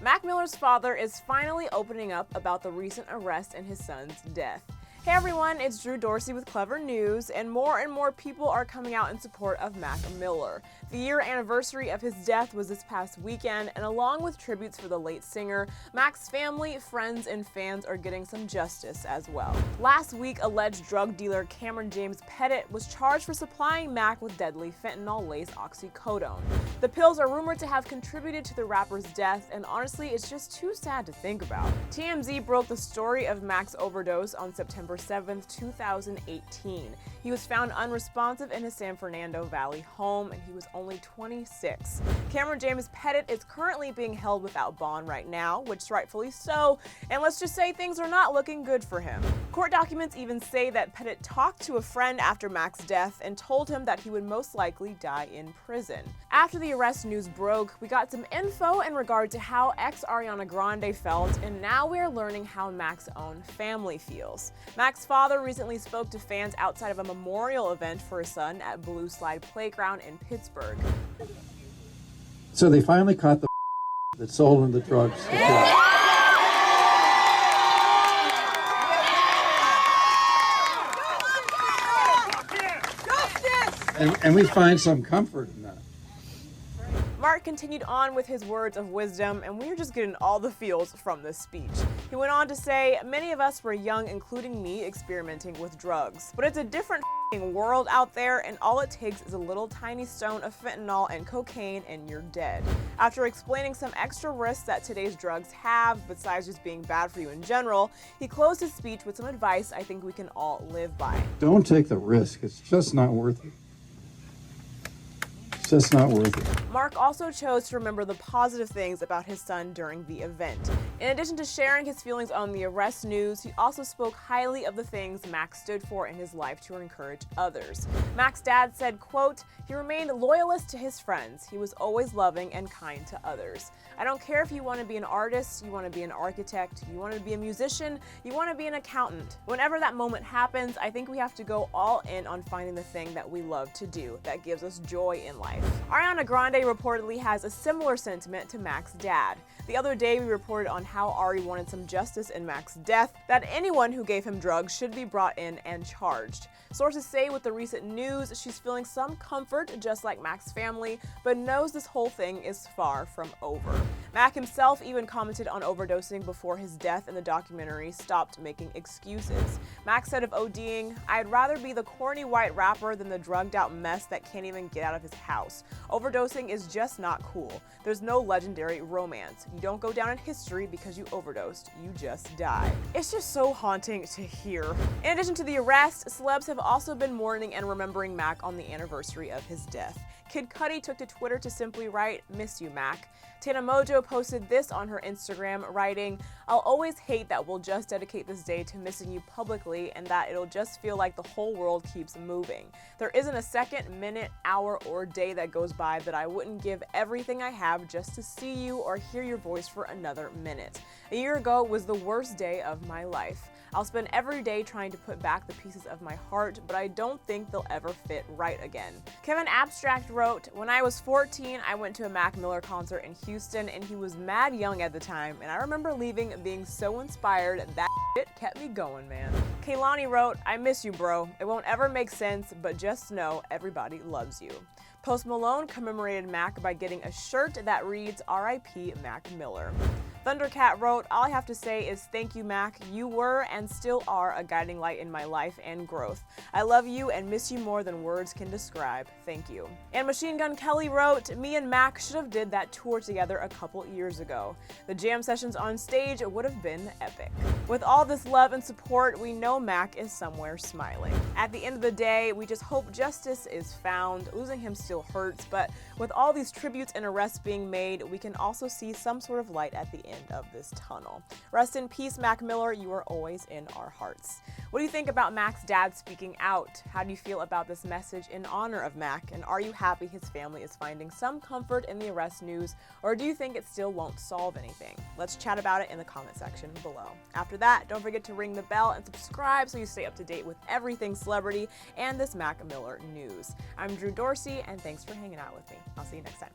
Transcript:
Mac Miller's father is finally opening up about the recent arrest and his son's death. Hey everyone, it's Drew Dorsey with Clevver News, and more people are coming out in support of Mac Miller. The year anniversary of his death was this past weekend, and along with tributes for the late singer, Mac's family, friends, and fans are getting some justice as well. Last week, alleged drug dealer Cameron James Pettit was charged for supplying Mac with deadly fentanyl-laced oxycodone. The pills are rumored to have contributed to the rapper's death, and honestly, it's just too sad to think about. TMZ broke the story of Mac's overdose on September 7th, 2018. He was found unresponsive in his San Fernando Valley home, and he was only 26. Cameron James Pettit is currently being held without bond right now, which is rightfully so, and let's just say things are not looking good for him. Court documents even say that Pettit talked to a friend after Mac's death and told him that he would most likely die in prison. After the arrest news broke, we got some info in regard to how ex-Ariana Grande felt, and now we are learning how Mac's own family feels. Mac's father recently spoke to fans outside of a memorial event for his son at Blue Slide Playground in Pittsburgh. So they finally caught the that sold him the drugs. And we find some comfort in that. Mark continued on with his words of wisdom, and we're just getting all the feels from this speech. He went on to say, "Many of us were young, including me, experimenting with drugs. But it's a different world out there, and all it takes is a little tiny stone of fentanyl and cocaine and you're dead." After explaining some extra risks that today's drugs have, besides just being bad for you in general, he closed his speech with some advice I think we can all live by. Don't take the risk. It's just not worth it. Just not worth it. Mark also chose to remember the positive things about his son during the event. In addition to sharing his feelings on the arrest news, he also spoke highly of the things Mac stood for in his life to encourage others. Mac's dad said, quote, "He remained loyalist to his friends. He was always loving and kind to others. I don't care if you want to be an artist, you want to be an architect, you want to be a musician, you want to be an accountant. Whenever that moment happens, I think we have to go all in on finding the thing that we love to do, that gives us joy in life." Ariana Grande reportedly has a similar sentiment to Mac's dad. The other day we reported on how Ari wanted some justice in Mac's death, that anyone who gave him drugs should be brought in and charged. Sources say with the recent news, she's feeling some comfort just like Mac's family, but knows this whole thing is far from over. Mac himself even commented on overdosing before his death in the documentary Stopped Making Excuses. Mac said of ODing, "I'd rather be the corny white rapper than the drugged out mess that can't even get out of his house. Overdosing is just not cool. There's no legendary romance. You don't go down in history because you overdosed. You just die." It's just so haunting to hear. In addition to the arrest, celebs have also been mourning and remembering Mac on the anniversary of his death. Kid Cudi took to Twitter to simply write, "Miss you, Mac." Tana Mojo posted this on her Instagram, writing, "I'll always hate that we'll just dedicate this day to missing you publicly and that it'll just feel like the whole world keeps moving. There isn't a second, minute, hour, or day that goes by that I wouldn't give everything I have just to see you or hear your voice for another minute. A year ago was the worst day of my life. I'll spend every day trying to put back the pieces of my heart, but I don't think they'll ever fit right again." Kevin Abstract wrote, "When I was 14, I went to a Mac Miller concert in Houston, and he was mad young at the time, and I remember leaving being so inspired that shit kept me going, man." Kaylani wrote, "I miss you, bro. It won't ever make sense, but just know everybody loves you." Post Malone commemorated Mac by getting a shirt that reads "R.I.P. Mac Miller." Thundercat wrote, "All I have to say is thank you, Mac. You were and still are a guiding light in my life and growth. I love you and miss you more than words can describe. Thank you." And Machine Gun Kelly wrote, "Me and Mac should have did that tour together a couple years ago. The jam sessions on stage would have been epic." With all this love and support, we know Mac is somewhere smiling. At the end of the day, we just hope justice is found. Losing him still hurts, but with all these tributes and arrests being made, we can also see some sort of light at the end of this tunnel. Rest in peace, Mac Miller. You are always in our hearts. What do you think about Mac's dad speaking out? How do you feel about this message in honor of Mac? And are you happy his family is finding some comfort in the arrest news, or do you think it still won't solve anything? Let's chat about it in the comment section below. After that, don't forget to ring the bell and subscribe so you stay up to date with everything celebrity and this Mac Miller news. I'm Drew Dorsey, and thanks for hanging out with me. I'll see you next time.